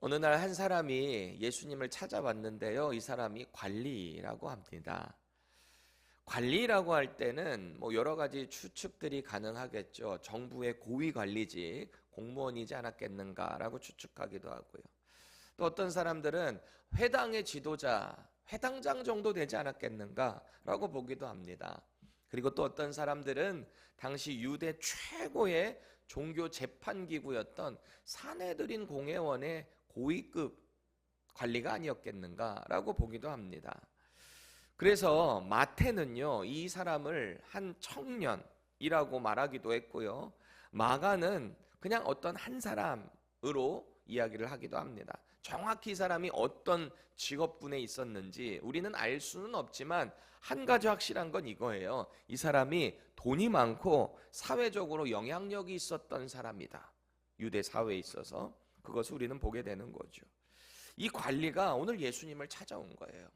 어느 날 한 사람이 예수님을 찾아왔는데요. 이 사람이 관리라고 합니다. 관리라고 할 때는 여러 가지 추측들이 가능하겠죠. 정부의 고위 관리직, 공무원이지 않았겠는가라고 추측하기도 하고요. 또 어떤 사람들은 회당의 지도자, 회당장 정도 되지 않았겠는가라고 보기도 합니다. 그리고 또 어떤 사람들은 당시 유대 최고의 종교 재판기구였던 사내들인 공회원의 고위급 관리가 아니었겠는가라고 보기도 합니다. 그래서 마태는요, 이 사람을 한 청년이라고 말하기도 했고요. 마가는 그냥 어떤 한 사람으로 이야기를 하기도 합니다. 정확히 이 사람이 어떤 직업군에 있었는지 우리는 알 수는 없지만 한 가지 확실한 건 이거예요. 이 사람이 돈이 많고 사회적으로 영향력이 있었던 사람이다. 유대 사회에 있어서 그것을 우리는 보게 되는 거죠. 이 관리가 오늘 예수님을 찾아온 거예요.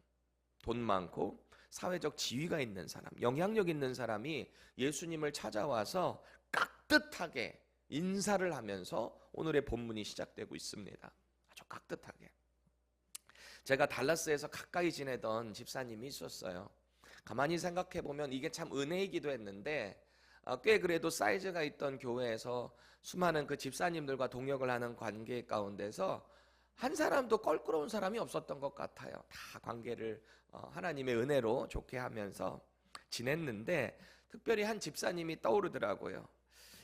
돈 많고 사회적 지위가 있는 사람, 영향력 있는 사람이 예수님을 찾아와서 깍듯하게 인사를 하면서 오늘의 본문이 시작되고 있습니다. 아주 깍듯하게. 제가 달라스에서 가까이 지내던 집사님이 있었어요. 가만히 생각해 보면 이게 참 은혜이기도 했는데 꽤 그래도 사이즈가 있던 교회에서 수많은 그 집사님들과 동역을 하는 관계 가운데서 한 사람도 껄끄러운 사람이 없었던 것 같아요. 다 관계를 하나님의 은혜로 좋게 하면서 지냈는데 특별히 한 집사님이 떠오르더라고요.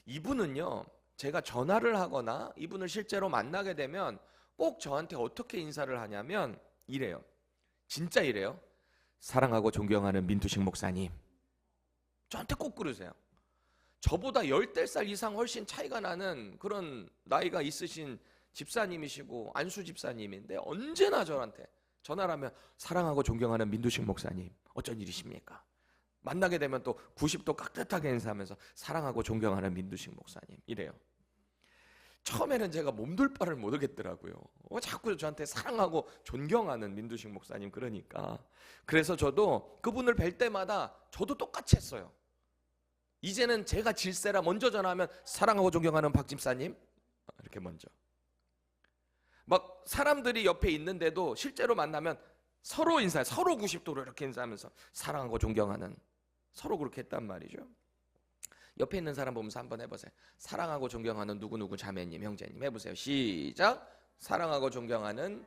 이분은요, 제가 전화를 하거나 이분을 실제로 만나게 되면 꼭 저한테 어떻게 인사를 하냐면 이래요. 진짜 이래요. 사랑하고 존경하는 민두식 목사님. 저한테 꼭 그러세요. 저보다 10살 이상 훨씬 차이가 나는 그런 나이가 있으신 집사님이시고 안수 집사님인데 언제나 저한테 전화를 하면 사랑하고 존경하는 민두식 목사님 어쩐 일이십니까? 만나게 되면 또 90도 깍듯하게 인사하면서 사랑하고 존경하는 민두식 목사님 이래요. 처음에는 제가 몸둘 바를 모르겠더라고요. 자꾸 저한테 사랑하고 존경하는 민두식 목사님 그러니까. 그래서 저도 그분을 뵐 때마다 저도 똑같이 했어요. 이제는 제가 질세라 먼저 전화하면 사랑하고 존경하는 박 집사님 이렇게 먼저. 막 사람들이 옆에 있는데도 실제로 만나면 서로 인사해, 서로 90도로 이렇게 인사하면서 사랑하고 존경하는, 서로 그렇게 했단 말이죠. 옆에 있는 사람 보면서 한번 해보세요. 사랑하고 존경하는 누구누구 자매님, 형제님 해보세요. 시작. 사랑하고 존경하는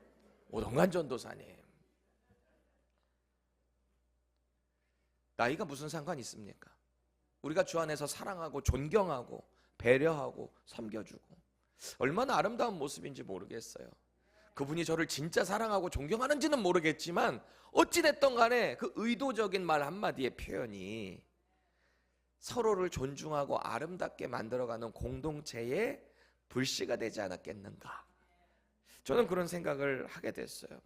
오동관 전도사님. 나이가 무슨 상관 있습니까? 우리가 주 안에서 사랑하고 존경하고 배려하고 섬겨주고 얼마나 아름다운 모습인지 모르겠어요. 그분이 저를 진짜 사랑하고 존경하는지는 모르겠지만 어찌됐든 간에 그 의도적인 말 한마디의 표현이 서로를 존중하고 아름답게 만들어가는 공동체의 불씨가 되지 않았겠는가. 저는 그런 생각을 하게 됐어요.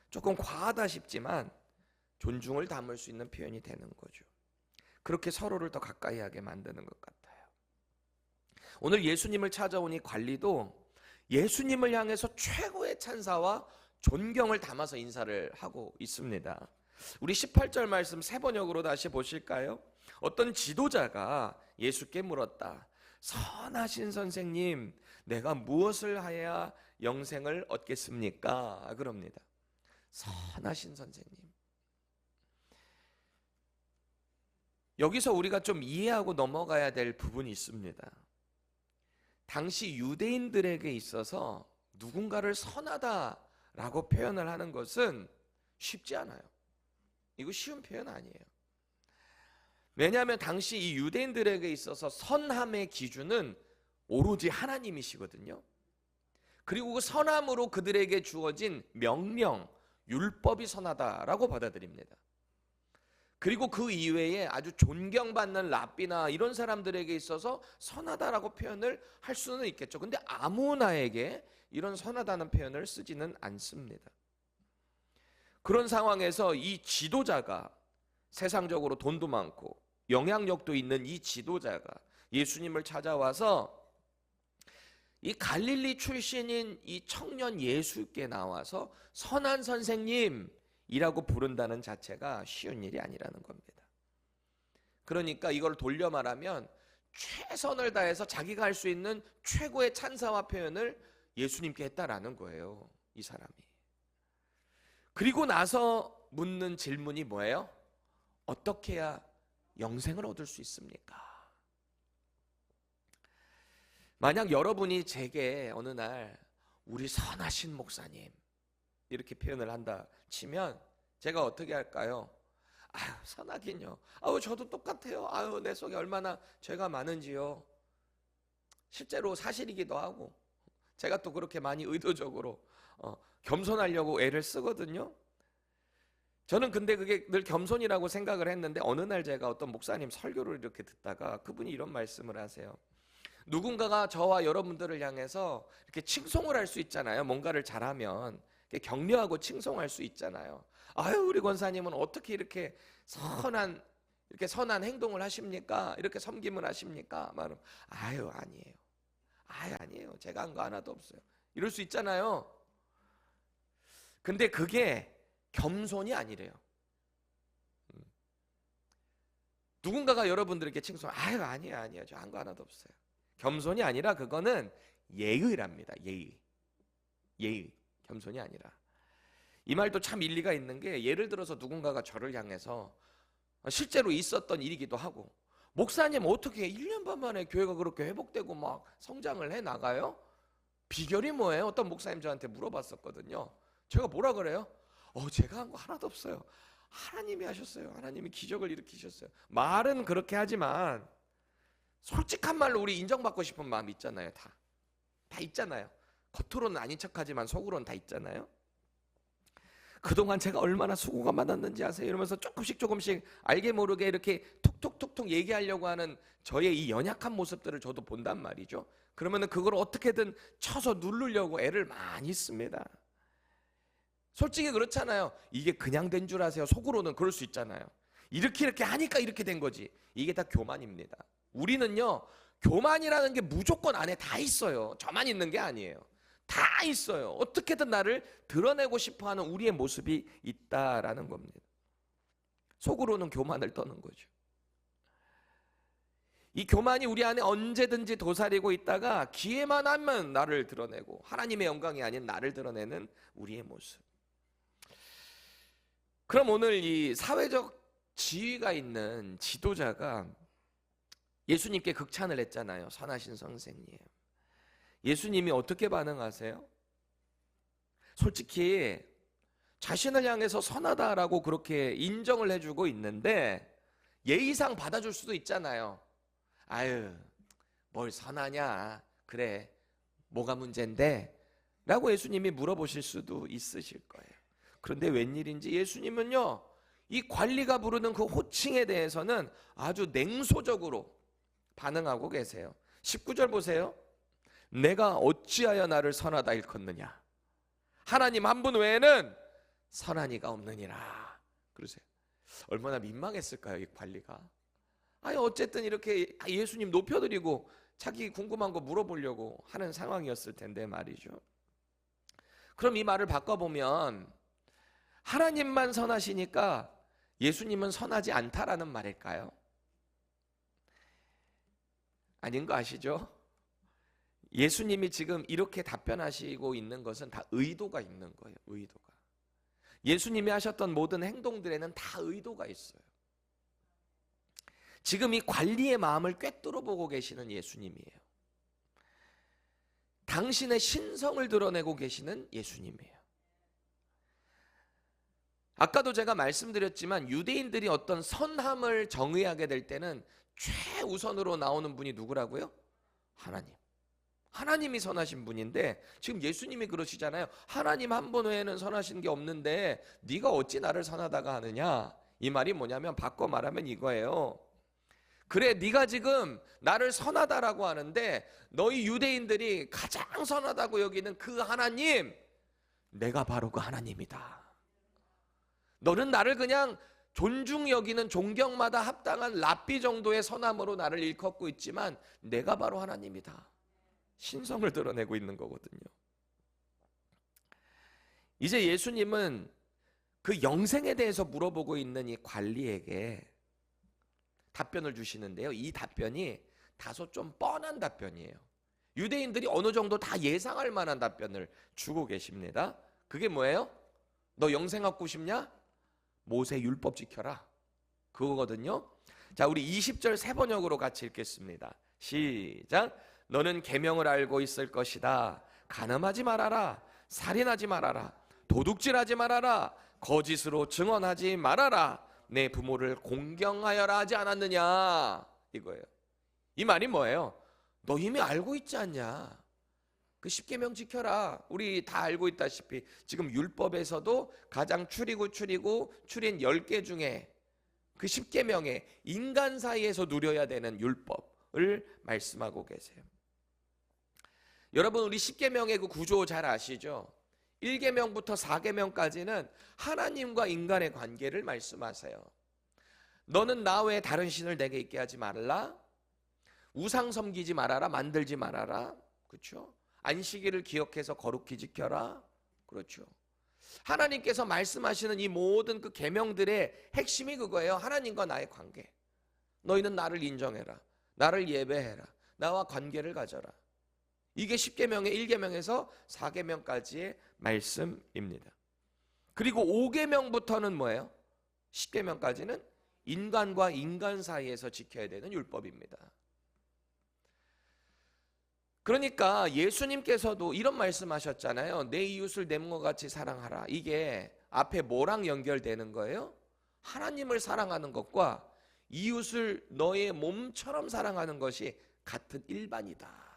조금 과하다 싶지만 존중을 담을 수 있는 표현이 되는 거죠. 그렇게 서로를 더 가까이 하게 만드는 것 같아요. 오늘 예수님을 찾아온 이 관리도 예수님을 향해서 최고의 찬사와 존경을 담아서 인사를 하고 있습니다. 우리 18절 말씀 세 번역으로 다시 보실까요? 어떤 지도자가 예수께 물었다. 선하신 선생님, 내가 무엇을 하여야 영생을 얻겠습니까? 그럽니다. 선하신 선생님. 여기서 우리가 좀 이해하고 넘어가야 될 부분이 있습니다. 당시 유대인들에게 있어서 누군가를 선하다라고 표현을 하는 것은 쉽지 않아요. 이거 쉬운 표현 아니에요. 왜냐하면 당시 이 유대인들에게 있어서 선함의 기준은 오로지 하나님이시거든요. 그리고 그 선함으로 그들에게 주어진 명령, 율법이 선하다라고 받아들입니다. 그리고 그 이외에 아주 존경받는 랍비나 이런 사람들에게 있어서 선하다라고 표현을 할 수는 있겠죠. 근데 아무나에게 이런 선하다는 표현을 쓰지는 않습니다. 그런 상황에서 이 지도자가 세상적으로 돈도 많고 영향력도 있는 이 지도자가 예수님을 찾아와서 이 갈릴리 출신인 이 청년 예수께 나와서 선한 선생님 이라고 부른다는 자체가 쉬운 일이 아니라는 겁니다. 그러니까 이걸 돌려 말하면 최선을 다해서 자기가 할 수 있는 최고의 찬사와 표현을 예수님께 했다라는 거예요. 이 사람이. 그리고 나서 묻는 질문이 뭐예요? 어떻게 해야 영생을 얻을 수 있습니까? 만약 여러분이 제게 어느 날 우리 선하신 목사님 이렇게 표현을 한다 치면 제가 어떻게 할까요? 아유, 선하긴요. 아유, 저도 똑같아요. 아유, 내 속에 얼마나 죄가 많은지요. 실제로 사실이기도 하고 제가 또 그렇게 많이 의도적으로 겸손하려고 애를 쓰거든요. 저는 근데 그게 늘 겸손이라고 생각을 했는데 어느 날 제가 어떤 목사님 설교를 이렇게 듣다가 그분이 이런 말씀을 하세요. 누군가가 저와 여러분들을 향해서 이렇게 칭송을 할 수 있잖아요. 뭔가를 잘하면 이렇게 격려하고 칭송할 수 있잖아요. 아유, 우리 권사님은 어떻게 이렇게 선한 행동을 하십니까? 이렇게 섬김을 하십니까? 말은 아유, 아니에요. 아유, 아니에요. 제가 한 거 하나도 없어요. 이럴 수 있잖아요. 근데 그게 겸손이 아니래요. 누군가가 여러분들에게 칭송, 아유, 아니에요. 저 한 거 하나도 없어요. 겸손이 아니라 그거는 예의랍니다. 예의. 겸손이 아니라. 이 말도 참 일리가 있는 게 예를 들어서 누군가가 저를 향해서 실제로 있었던 일이기도 하고 목사님 어떻게 1년 반 만에 교회가 그렇게 회복되고 막 성장을 해 나가요? 비결이 뭐예요? 어떤 목사님 저한테 물어봤었거든요. 제가 뭐라 그래요? 제가 한 거 하나도 없어요. 하나님이 하셨어요. 하나님이 기적을 일으키셨어요. 말은 그렇게 하지만 솔직한 말로 우리 인정받고 싶은 마음 있잖아요. 다 있잖아요. 겉으로는 아닌 척하지만 속으로는 다 있잖아요. 그동안 제가 얼마나 수고가 많았는지 아세요? 이러면서 조금씩 알게 모르게 이렇게 톡톡톡톡 얘기하려고 하는 저의 이 연약한 모습들을 저도 본단 말이죠. 그러면은 그걸 어떻게든 쳐서 누르려고 애를 많이 씁니다. 솔직히 그렇잖아요. 이게 그냥 된 줄 아세요? 속으로는 그럴 수 있잖아요. 이렇게 하니까 이렇게 된 거지. 이게 다 교만입니다. 우리는요, 교만이라는 게 무조건 안에 다 있어요. 저만 있는 게 아니에요. 다 있어요. 어떻게든 나를 드러내고 싶어하는 우리의 모습이 있다라는 겁니다. 속으로는 교만을 떠는 거죠. 이 교만이 우리 안에 언제든지 도사리고 있다가 기회만 하면 나를 드러내고 하나님의 영광이 아닌 나를 드러내는 우리의 모습. 그럼 오늘 이 사회적 지위가 있는 지도자가 예수님께 극찬을 했잖아요. 선하신 선생님. 예수님이 어떻게 반응하세요? 솔직히 자신을 향해서 선하다라고 그렇게 인정을 해주고 있는데 예의상 받아줄 수도 있잖아요. 아유, 뭘 선하냐? 그래, 뭐가 문제인데? 라고 예수님이 물어보실 수도 있으실 거예요. 그런데 웬일인지 예수님은요, 이 관리가 부르는 그 호칭에 대해서는 아주 냉소적으로 반응하고 계세요. 19절 보세요. 내가 어찌하여 나를 선하다 일컫느냐? 하나님 한 분 외에는 선한 이가 없느니라. 그러세요. 얼마나 민망했을까요, 이 관리가? 아니 어쨌든 이렇게 예수님 높여드리고 자기 궁금한 거 물어보려고 하는 상황이었을 텐데 말이죠. 그럼 이 말을 바꿔보면 하나님만 선하시니까 예수님은 선하지 않다라는 말일까요? 아닌 거 아시죠? 예수님이 지금 이렇게 답변하시고 있는 것은 다 의도가 있는 거예요. 의도가. 예수님이 하셨던 모든 행동들에는 다 의도가 있어요. 지금 이 관리의 마음을 꿰뚫어 보고 계시는 예수님이에요. 당신의 신성을 드러내고 계시는 예수님이에요. 아까도 제가 말씀드렸지만 유대인들이 어떤 선함을 정의하게 될 때는 최우선으로 나오는 분이 누구라고요? 하나님. 하나님이 선하신 분인데 지금 예수님이 그러시잖아요. 하나님 한 분 외에는 선하신 게 없는데 네가 어찌 나를 선하다가 하느냐? 이 말이 뭐냐면 바꿔 말하면 이거예요. 그래, 네가 지금 나를 선하다라고 하는데 너희 유대인들이 가장 선하다고 여기는 그 하나님, 내가 바로 그 하나님이다. 너는 나를 그냥 존중 여기는 존경마다 합당한 랍비 정도의 선함으로 나를 일컫고 있지만 내가 바로 하나님이다. 신성을 드러내고 있는 거거든요. 이제 예수님은 그 영생에 대해서 물어보고 있는 이 관리에게 답변을 주시는데요. 이 답변이 다소 좀 뻔한 답변이에요. 유대인들이 어느 정도 다 예상할 만한 답변을 주고 계십니다. 그게 뭐예요? 너 영생 얻고 싶냐? 모세 율법 지켜라. 그거거든요. 자, 우리 20절 세 번역으로 같이 읽겠습니다. 시작. 너는 계명을 알고 있을 것이다. 간음하지 말아라. 살인하지 말아라. 도둑질하지 말아라. 거짓으로 증언하지 말아라. 내 부모를 공경하여라 하지 않았느냐. 이거예요. 이 말이 뭐예요? 너 이미 알고 있지 않냐? 그 십계명 지켜라. 우리 다 알고 있다시피 지금 율법에서도 가장 추린 10개 중에 그 십계명에 인간 사이에서 누려야 되는 율법을 말씀하고 계세요. 여러분, 우리 십계명의 그 구조 잘 아시죠? 1계명부터 4계명까지는 하나님과 인간의 관계를 말씀하세요. 너는 나 외에 다른 신을 내게 있게 하지 말라. 우상 섬기지 말아라. 만들지 말아라. 그렇죠? 안식일을 기억해서 거룩히 지켜라. 그렇죠? 하나님께서 말씀하시는 이 모든 그 계명들의 핵심이 그거예요. 하나님과 나의 관계. 너희는 나를 인정해라. 나를 예배해라. 나와 관계를 가져라. 이게 10계명의 1계명에서 4계명까지의 말씀입니다. 그리고 5계명부터는 뭐예요? 10계명까지는 인간과 인간 사이에서 지켜야 되는 율법입니다. 그러니까 예수님께서도 이런 말씀하셨잖아요. 내 이웃을 내 몸과 같이 사랑하라. 이게 앞에 뭐랑 연결되는 거예요? 하나님을 사랑하는 것과 이웃을 너의 몸처럼 사랑하는 것이 같은 일반이다.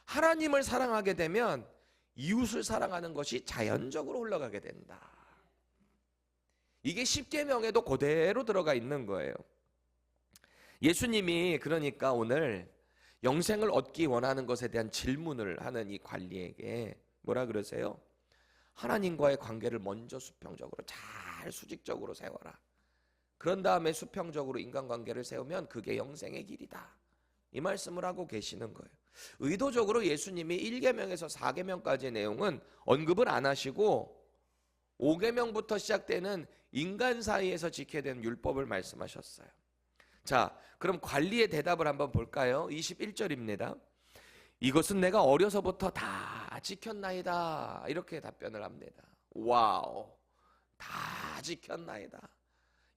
하나님을 사랑하게 되면 이웃을 사랑하는 것이 자연적으로 흘러가게 된다. 이게 십계명에도 그대로 들어가 있는 거예요. 예수님이 그러니까 오늘 영생을 얻기 원하는 것에 대한 질문을 하는 이 관리에게 뭐라 그러세요? 하나님과의 관계를 먼저 수평적으로 잘 수직적으로 세워라. 그런 다음에 수평적으로 인간관계를 세우면 그게 영생의 길이다. 이 말씀을 하고 계시는 거예요. 의도적으로 예수님이 1계명에서 4계명까지의 내용은 언급을 안 하시고 5계명부터 시작되는 인간 사이에서 지켜야 되는 율법을 말씀하셨어요. 자, 그럼 관리의 대답을 한번 볼까요? 21절입니다. 이것은 내가 어려서부터 다 지켰나이다. 이렇게 답변을 합니다. 와우, 다 지켰나이다.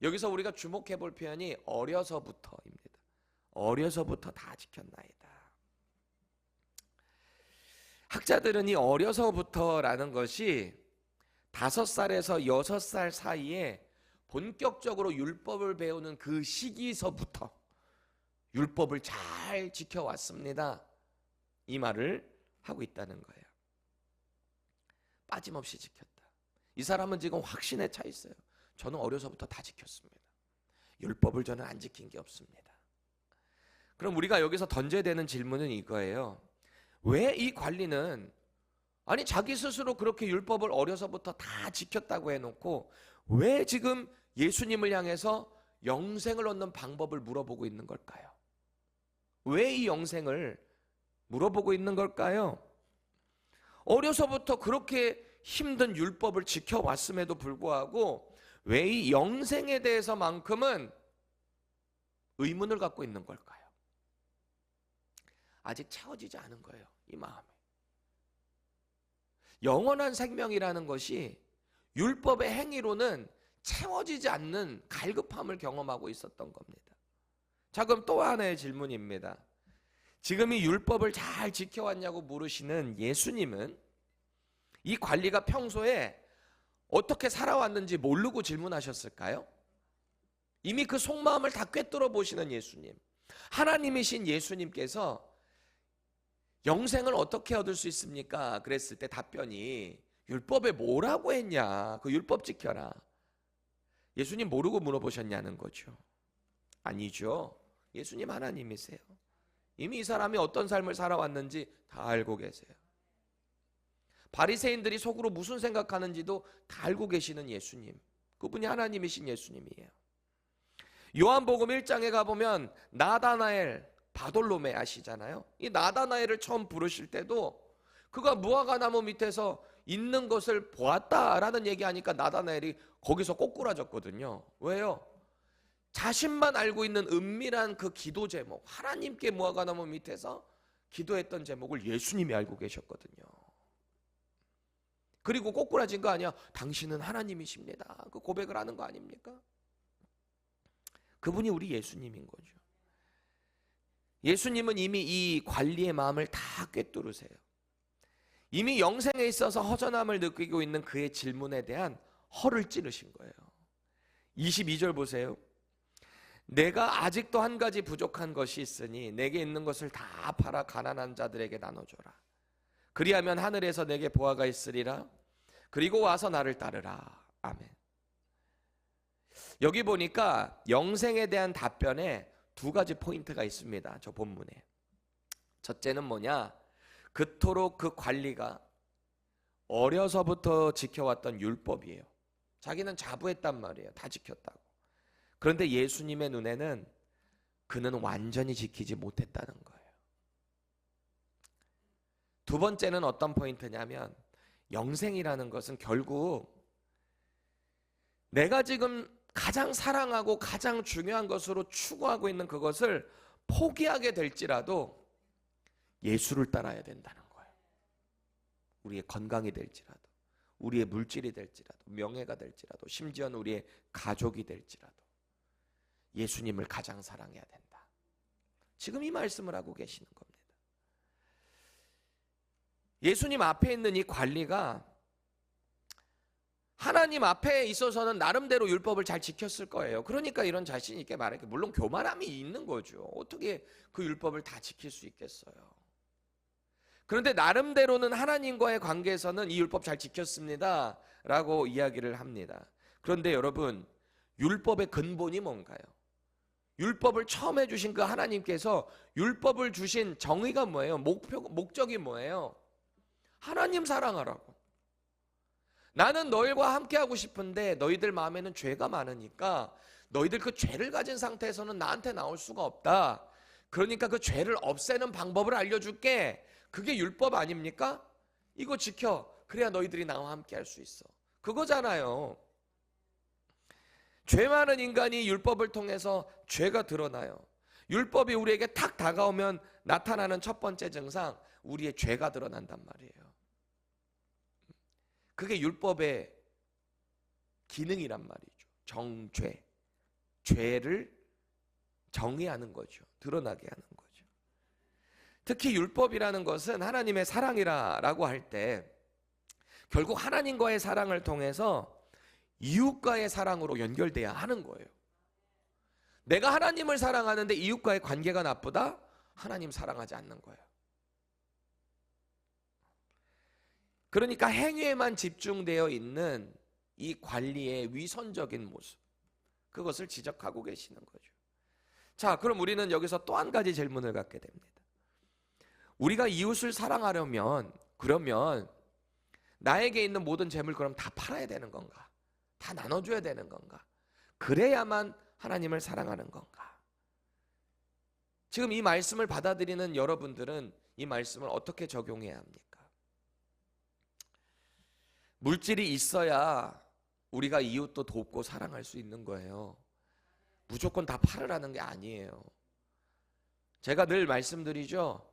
여기서 우리가 주목해 볼 표현이 어려서부터입니다. 어려서부터 다 지켰나이다. 학자들은 이 어려서부터라는 것이 5살에서 6살 사이에 본격적으로 율법을 배우는 그 시기서부터 율법을 잘 지켜왔습니다. 이 말을 하고 있다는 거예요. 빠짐없이 지켰다. 이 사람은 지금 확신에 차 있어요. 저는 어려서부터 다 지켰습니다. 율법을 저는 안 지킨 게 없습니다. 그럼 우리가 여기서 던져야 되는 질문은 이거예요. 왜 이 관리는 아니 자기 스스로 그렇게 율법을 어려서부터 다 지켰다고 해놓고 왜 지금 예수님을 향해서 영생을 얻는 방법을 물어보고 있는 걸까요? 왜 이 영생을 물어보고 있는 걸까요? 어려서부터 그렇게 힘든 율법을 지켜왔음에도 불구하고 왜 이 영생에 대해서만큼은 의문을 갖고 있는 걸까요? 아직 채워지지 않은 거예요, 이 마음이. 영원한 생명이라는 것이 율법의 행위로는 채워지지 않는 갈급함을 경험하고 있었던 겁니다. 자, 그럼 또 하나의 질문입니다. 지금 이 율법을 잘 지켜왔냐고 물으시는 예수님은 이 관리가 평소에 어떻게 살아왔는지 모르고 질문하셨을까요? 이미 그 속마음을 다 꿰뚫어 보시는 예수님, 하나님이신 예수님께서 영생을 어떻게 얻을 수 있습니까? 그랬을 때 답변이 율법에 뭐라고 했냐? 그 율법 지켜라. 예수님 모르고 물어보셨냐는 거죠. 아니죠. 예수님 하나님이세요. 이미 이 사람이 어떤 삶을 살아왔는지 다 알고 계세요. 바리새인들이 속으로 무슨 생각하는지도 다 알고 계시는 예수님. 그분이 하나님이신 예수님이에요. 요한복음 1장에 가보면 나다나엘, 바돌로메 아시잖아요. 이 나다나엘을 처음 부르실 때도 그가 무화과나무 밑에서 있는 것을 보았다라는 얘기하니까 나다나엘이 거기서 꼬꾸라졌거든요. 왜요? 자신만 알고 있는 은밀한 그 기도 제목, 하나님께 무화과나무 밑에서 기도했던 제목을 예수님이 알고 계셨거든요. 그리고 꼬꾸라진 거 아니야. 당신은 하나님이십니다. 그 고백을 하는 거 아닙니까? 그분이 우리 예수님인 거죠. 예수님은 이미 이 관리의 마음을 다 꿰뚫으세요. 이미 영생에 있어서 허전함을 느끼고 있는 그의 질문에 대한 허를 찌르신 거예요. 22절 보세요. 내가 아직도 한 가지 부족한 것이 있으니 내게 있는 것을 다 팔아 가난한 자들에게 나눠줘라. 그리하면 하늘에서 내게 보화가 있으리라. 그리고 와서 나를 따르라. 아멘. 여기 보니까 영생에 대한 답변에 두 가지 포인트가 있습니다. 저 본문에. 첫째는 뭐냐? 그토록 그 관리가 어려서부터 지켜왔던 율법이에요. 자기는 자부했단 말이에요. 다 지켰다고. 그런데 예수님의 눈에는 그는 완전히 지키지 못했다는 거예요. 두 번째는 어떤 포인트냐면 영생이라는 것은 결국 내가 지금 가장 사랑하고 가장 중요한 것으로 추구하고 있는 그것을 포기하게 될지라도 예수를 따라야 된다는 거예요. 우리의 건강이 될지라도, 우리의 물질이 될지라도, 명예가 될지라도, 심지어는 우리의 가족이 될지라도 예수님을 가장 사랑해야 된다. 지금 이 말씀을 하고 계시는 겁니다. 예수님 앞에 있는 이 관리가 하나님 앞에 있어서는 나름대로 율법을 잘 지켰을 거예요. 그러니까 이런 자신 있게 말했고, 물론 교만함이 있는 거죠. 어떻게 그 율법을 다 지킬 수 있겠어요. 그런데 나름대로는 하나님과의 관계에서는 이 율법 잘 지켰습니다 라고 이야기를 합니다. 그런데 여러분, 율법의 근본이 뭔가요? 율법을 처음 해주신 그 하나님께서 율법을 주신 정의가 뭐예요? 목적이 뭐예요? 하나님 사랑하라고. 나는 너희와 함께하고 싶은데 너희들 마음에는 죄가 많으니까 너희들 그 죄를 가진 상태에서는 나한테 나올 수가 없다. 그러니까 그 죄를 없애는 방법을 알려줄게. 그게 율법 아닙니까? 이거 지켜. 그래야 너희들이 나와 함께할 수 있어. 그거잖아요. 죄 많은 인간이 율법을 통해서 죄가 드러나요. 율법이 우리에게 탁 다가오면 나타나는 첫 번째 증상, 우리의 죄가 드러난단 말이에요. 그게 율법의 기능이란 말이죠. 정죄, 죄를 정의하는 거죠. 드러나게 하는 거죠. 특히 율법이라는 것은 하나님의 사랑이라고 할 때 결국 하나님과의 사랑을 통해서 이웃과의 사랑으로 연결돼야 하는 거예요. 내가 하나님을 사랑하는데 이웃과의 관계가 나쁘다? 하나님 사랑하지 않는 거예요. 그러니까 행위에만 집중되어 있는 이 관리의 위선적인 모습, 그것을 지적하고 계시는 거죠. 자, 그럼 우리는 여기서 또 한 가지 질문을 갖게 됩니다. 우리가 이웃을 사랑하려면 그러면 나에게 있는 모든 재물 그럼 다 팔아야 되는 건가? 다 나눠줘야 되는 건가? 그래야만 하나님을 사랑하는 건가? 지금 이 말씀을 받아들이는 여러분들은 이 말씀을 어떻게 적용해야 합니까? 물질이 있어야 우리가 이웃도 돕고 사랑할 수 있는 거예요. 무조건 다 팔으라는 게 아니에요. 제가 늘 말씀드리죠.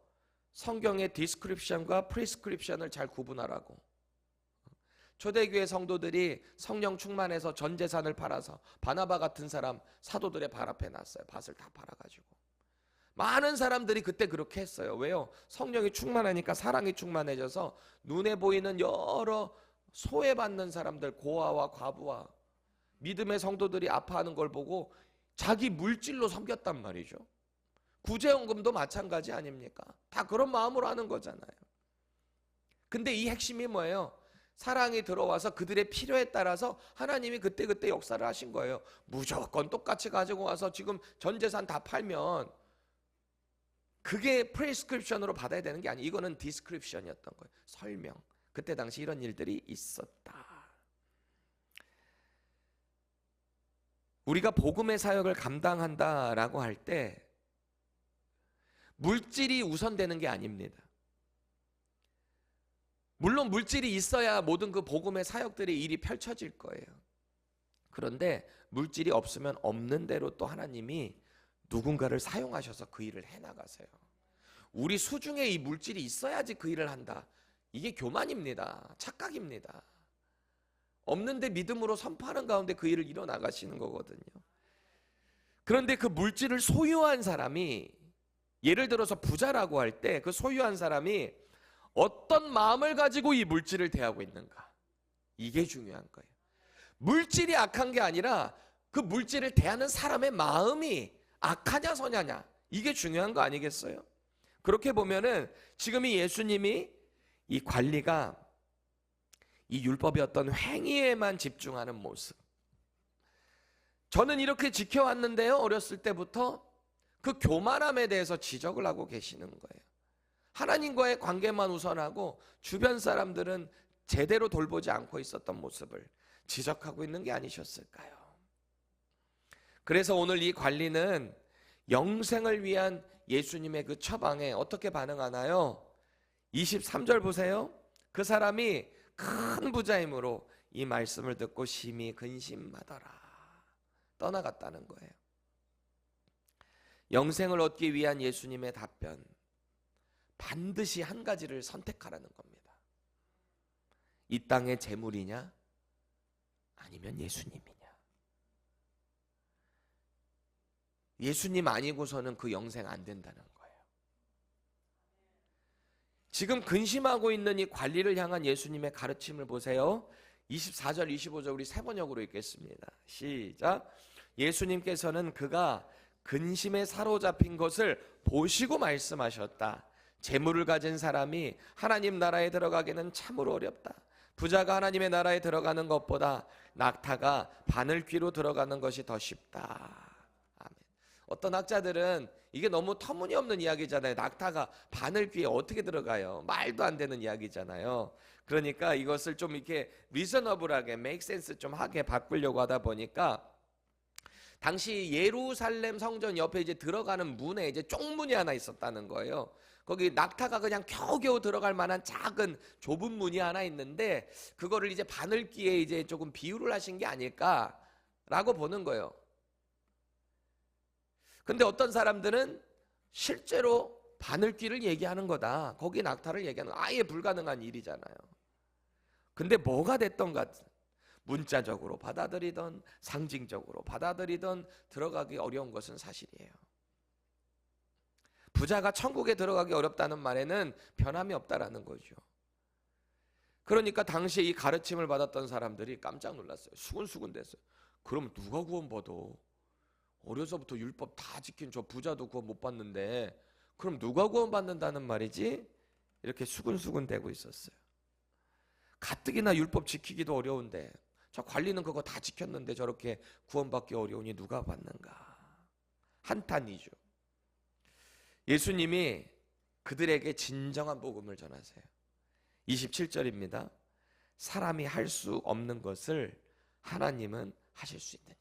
성경의 디스크립션과 프리스크립션을 잘 구분하라고. 초대교회 성도들이 성령 충만해서 전 재산을 팔아서 바나바 같은 사람 사도들의 발 앞에 놨어요. 밭을 다 팔아가지고. 많은 사람들이 그때 그렇게 했어요. 왜요? 성령이 충만하니까 사랑이 충만해져서 눈에 보이는 여러 소외받는 사람들, 고아와 과부와 믿음의 성도들이 아파하는 걸 보고 자기 물질로 섬겼단 말이죠. 구제연금도 마찬가지 아닙니까? 다 그런 마음으로 하는 거잖아요. 근데 이 핵심이 뭐예요? 사랑이 들어와서 그들의 필요에 따라서 하나님이 그때그때 역사를 하신 거예요. 무조건 똑같이 가지고 와서 지금 전 재산 다 팔면 그게 프리스크립션으로 받아야 되는 게 아니에요. 이거는 디스크립션이었던 거예요. 설명. 그때 당시 이런 일들이 있었다. 우리가 복음의 사역을 감당한다라고 할 때 물질이 우선되는 게 아닙니다. 물론 물질이 있어야 모든 그 복음의 사역들의 일이 펼쳐질 거예요. 그런데 물질이 없으면 없는 대로 또 하나님이 누군가를 사용하셔서 그 일을 해나가세요. 우리 수중에 이 물질이 있어야지 그 일을 한다. 이게 교만입니다. 착각입니다. 없는데 믿음으로 선포하는 가운데 그 일을 이뤄나가시는 거거든요. 그런데 그 물질을 소유한 사람이, 예를 들어서 부자라고 할 때 그 소유한 사람이 어떤 마음을 가지고 이 물질을 대하고 있는가, 이게 중요한 거예요. 물질이 악한 게 아니라 그 물질을 대하는 사람의 마음이 악하냐 선하냐, 이게 중요한 거 아니겠어요? 그렇게 보면은 지금 이 예수님이 이 관리가 이 율법의 어떤 행위에만 집중하는 모습, 저는 이렇게 지켜왔는데요, 어렸을 때부터 그 교만함에 대해서 지적을 하고 계시는 거예요. 하나님과의 관계만 우선하고 주변 사람들은 제대로 돌보지 않고 있었던 모습을 지적하고 있는 게 아니셨을까요? 그래서 오늘 이 관리는 영생을 위한 예수님의 그 처방에 어떻게 반응하나요? 23절 보세요. 그 사람이 큰 부자이므로 이 말씀을 듣고 심히 근심하더라. 떠나갔다는 거예요. 영생을 얻기 위한 예수님의 답변, 반드시 한 가지를 선택하라는 겁니다. 이 땅의 재물이냐 아니면 예수님이냐. 예수님 아니고서는 그 영생 안 된다는 거예요. 지금 근심하고 있는 이 관리를 향한 예수님의 가르침을 보세요. 24절 25절 우리 세 번역으로 읽겠습니다. 시작. 예수님께서는 그가 근심에 사로잡힌 것을 보시고 말씀하셨다. 재물을 가진 사람이 하나님 나라에 들어가기는 참으로 어렵다. 부자가 하나님의 나라에 들어가는 것보다 낙타가 바늘귀로 들어가는 것이 더 쉽다. 아멘. 어떤 학자들은 이게 너무 터무니없는 이야기잖아요. 낙타가 바늘귀에 어떻게 들어가요? 말도 안 되는 이야기잖아요. 그러니까 이것을 좀 이렇게 리저너블하게 make sense 좀 하게 바꾸려고 하다 보니까 당시 예루살렘 성전 옆에 이제 들어가는 문에 이제 쪽문이 하나 있었다는 거예요. 거기 낙타가 그냥 겨우겨우 들어갈 만한 작은 좁은 문이 하나 있는데 그거를 이제 바늘귀에 이제 조금 비유를 하신 게 아닐까라고 보는 거예요. 근데 어떤 사람들은 실제로 바늘귀를 얘기하는 거다. 거기 낙타를 얘기하는 거. 아예 불가능한 일이잖아요. 근데 뭐가 됐던가 문자적으로 받아들이던 상징적으로 받아들이던 들어가기 어려운 것은 사실이에요. 부자가 천국에 들어가기 어렵다는 말에는 변함이 없다라는 거죠. 그러니까 당시에 이 가르침을 받았던 사람들이 깜짝 놀랐어요. 수근수근 됐어요. 그럼 누가 구원받아? 어려서부터 율법 다 지킨 저 부자도 구원 못 받는데 그럼 누가 구원받는다는 말이지? 이렇게 수근수근 대고 있었어요. 가뜩이나 율법 지키기도 어려운데 저 관리는 그거 다 지켰는데 저렇게 구원받기 어려우니 누가 받는가? 한탄이죠. 예수님이 그들에게 진정한 복음을 전하세요. 27절입니다. 사람이 할 수 없는 것을 하나님은 하실 수 있느니라.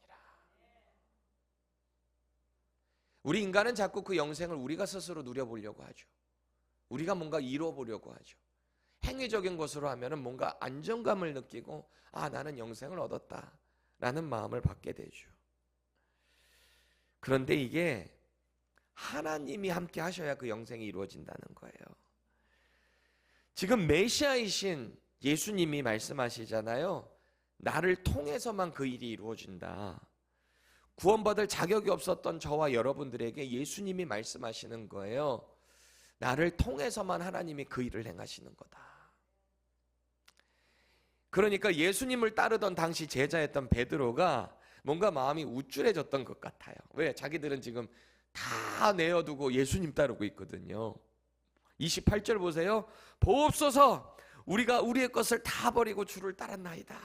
우리 인간은 자꾸 그 영생을 우리가 스스로 누려보려고 하죠. 우리가 뭔가 이뤄보려고 하죠. 행위적인 것으로 하면은 뭔가 안정감을 느끼고 아 나는 영생을 얻었다라는 마음을 받게 되죠. 그런데 이게 하나님이 함께 하셔야 그 영생이 이루어진다는 거예요. 지금 메시아이신 예수님이 말씀하시잖아요. 나를 통해서만 그 일이 이루어진다. 구원받을 자격이 없었던 저와 여러분들에게 예수님이 말씀하시는 거예요. 나를 통해서만 하나님이 그 일을 행하시는 거다. 그러니까 예수님을 따르던 당시 제자였던 베드로가 뭔가 마음이 우쭐해졌던 것 같아요. 왜? 자기들은 지금 다 내어두고 예수님 따르고 있거든요. 28절 보세요. 보옵소서 우리가 우리의 것을 다 버리고 주를 따랐나이다.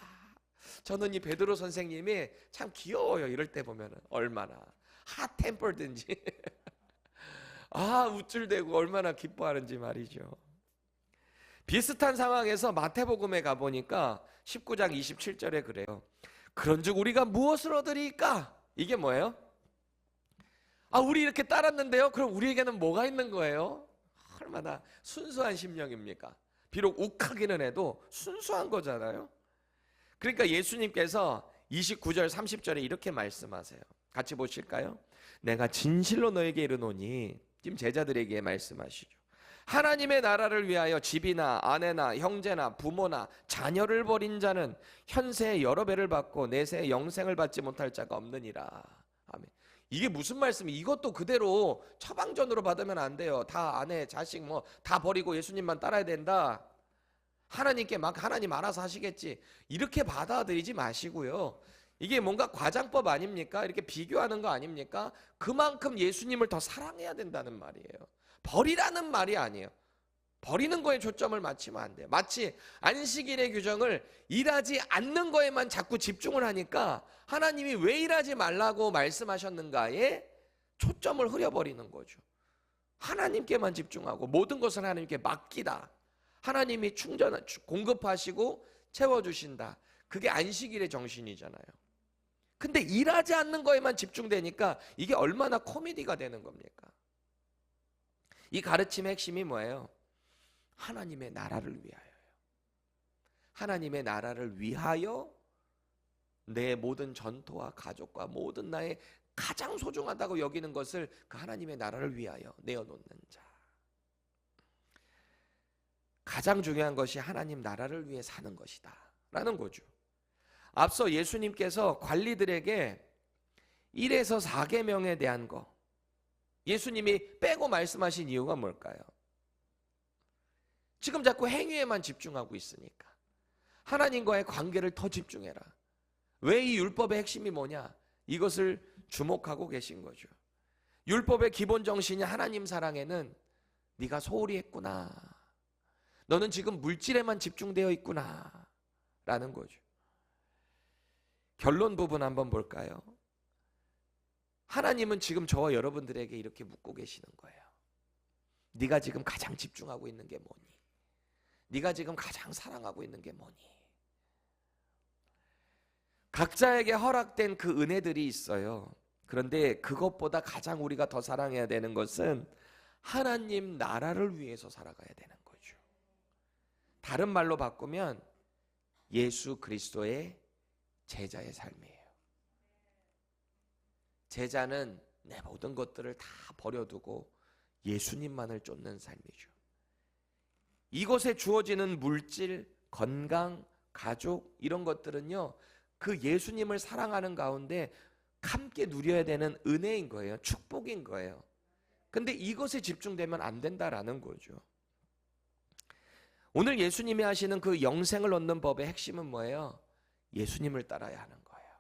저는 이 베드로 선생님이 참 귀여워요. 이럴 때 보면 얼마나 핫템퍼든지 아 우쭐대고 얼마나 기뻐하는지 말이죠. 비슷한 상황에서 마태복음에 가보니까 19장 27절에 그래요. 그런즉 우리가 무엇을 얻으리까? 이게 뭐예요? 아 우리 이렇게 따랐는데요. 그럼 우리에게는 뭐가 있는 거예요? 얼마나 순수한 심령입니까? 비록 욱하기는 해도 순수한 거잖아요. 그러니까 예수님께서 29절 30절에 이렇게 말씀하세요. 같이 보실까요? 내가 진실로 너에게 이르노니 지금 제자들에게 말씀하시죠. 하나님의 나라를 위하여 집이나 아내나 형제나 부모나 자녀를 버린 자는 현세에 여러 배를 받고 내세에 영생을 받지 못할 자가 없느니라. 아멘. 이게 무슨 말씀이? 이것도 그대로 처방전으로 받으면 안 돼요. 다 아내, 자식 뭐 다 버리고 예수님만 따라야 된다. 하나님께 막 하나님 알아서 하시겠지. 이렇게 받아들이지 마시고요. 이게 뭔가 과장법 아닙니까? 이렇게 비교하는 거 아닙니까? 그만큼 예수님을 더 사랑해야 된다는 말이에요. 버리라는 말이 아니에요. 버리는 거에 초점을 맞추면 안 돼요. 마치 안식일의 규정을 일하지 않는 거에만 자꾸 집중을 하니까 하나님이 왜 일하지 말라고 말씀하셨는가에 초점을 흐려버리는 거죠. 하나님께만 집중하고 모든 것을 하나님께 맡기다. 하나님이 공급하시고 채워주신다. 그게 안식일의 정신이잖아요. 근데 일하지 않는 거에만 집중되니까 이게 얼마나 코미디가 되는 겁니까? 이 가르침의 핵심이 뭐예요? 하나님의 나라를 위하여요. 하나님의 나라를 위하여 내 모든 전토와 가족과 모든 나의 가장 소중하다고 여기는 것을 그 하나님의 나라를 위하여 내어놓는 자. 가장 중요한 것이 하나님 나라를 위해 사는 것이다 라는 거죠. 앞서 예수님께서 관리들에게 1에서 4계명에 대한 거 예수님이 빼고 말씀하신 이유가 뭘까요? 지금 자꾸 행위에만 집중하고 있으니까 하나님과의 관계를 더 집중해라. 왜 이 율법의 핵심이 뭐냐? 이것을 주목하고 계신 거죠. 율법의 기본 정신이 하나님 사랑에는 네가 소홀히 했구나. 너는 지금 물질에만 집중되어 있구나 라는 거죠. 결론 부분 한번 볼까요? 하나님은 지금 저와 여러분들에게 이렇게 묻고 계시는 거예요. 네가 지금 가장 집중하고 있는 게 뭐니? 네가 지금 가장 사랑하고 있는 게 뭐니? 각자에게 허락된 그 은혜들이 있어요. 그런데 그것보다 가장 우리가 더 사랑해야 되는 것은 하나님 나라를 위해서 살아가야 되는 거죠. 다른 말로 바꾸면 예수 그리스도의 제자의 삶이에요. 제자는 내 모든 것들을 다 버려두고 예수님만을 쫓는 삶이죠. 이것에 주어지는 물질, 건강, 가족 이런 것들은요. 그 예수님을 사랑하는 가운데 함께 누려야 되는 은혜인 거예요. 축복인 거예요. 근데 이것에 집중되면 안 된다라는 거죠. 오늘 예수님이 하시는 그 영생을 얻는 법의 핵심은 뭐예요? 예수님을 따라야 하는 거예요.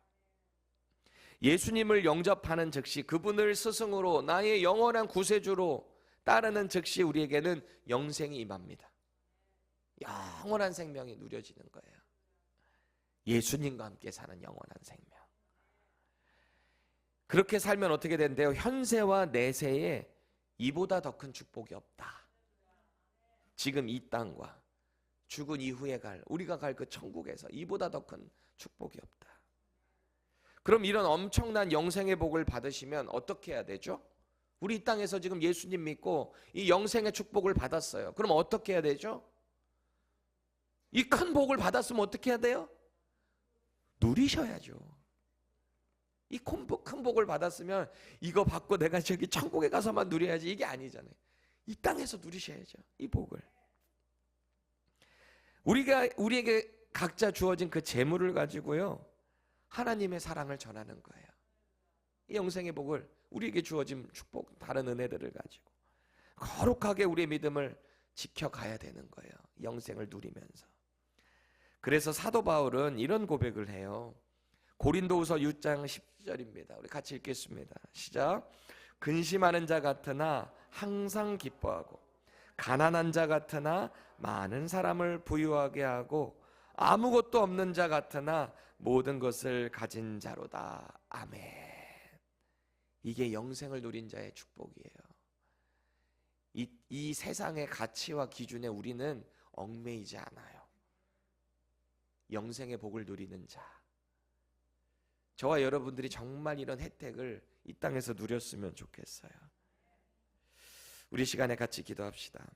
예수님을 영접하는 즉시 그분을 스승으로 나의 영원한 구세주로 따르는 즉시 우리에게는 영생이 임합니다. 영원한 생명이 누려지는 거예요. 예수님과 함께 사는 영원한 생명. 그렇게 살면 어떻게 된대요? 현세와 내세에 이보다 더 큰 축복이 없다. 지금 이 땅과 죽은 이후에 우리가 갈 그 천국에서 이보다 더 큰 축복이 없다. 그럼 이런 엄청난 영생의 복을 받으시면 어떻게 해야 되죠? 우리 이 땅에서 지금 예수님 믿고 이 영생의 축복을 받았어요. 그럼 어떻게 해야 되죠? 이 큰 복을 받았으면 어떻게 해야 돼요? 누리셔야죠. 이 큰 복을 받았으면 이거 받고 내가 저기 천국에 가서만 누려야지 이게 아니잖아요. 이 땅에서 누리셔야죠. 이 복을. 우리에게 각자 주어진 그 재물을 가지고요. 하나님의 사랑을 전하는 거예요. 이 영생의 복을 우리에게 주어진 축복, 다른 은혜들을 가지고 거룩하게 우리의 믿음을 지켜가야 되는 거예요. 영생을 누리면서. 그래서 사도 바울은 이런 고백을 해요. 고린도후서 6장 10절입니다. 우리 같이 읽겠습니다. 시작. 근심하는 자 같으나 항상 기뻐하고 가난한 자 같으나 많은 사람을 부유하게 하고 아무것도 없는 자 같으나 모든 것을 가진 자로다. 아멘. 이게 영생을 누린 자의 축복이에요. 이 세상의 가치와 기준에 우리는 얽매이지 않아요. 영생의 복을 누리는 자. 저와 여러분들이 정말 이런 혜택을 이 땅에서 누렸으면 좋겠어요. 우리 시간에 같이 기도합시다.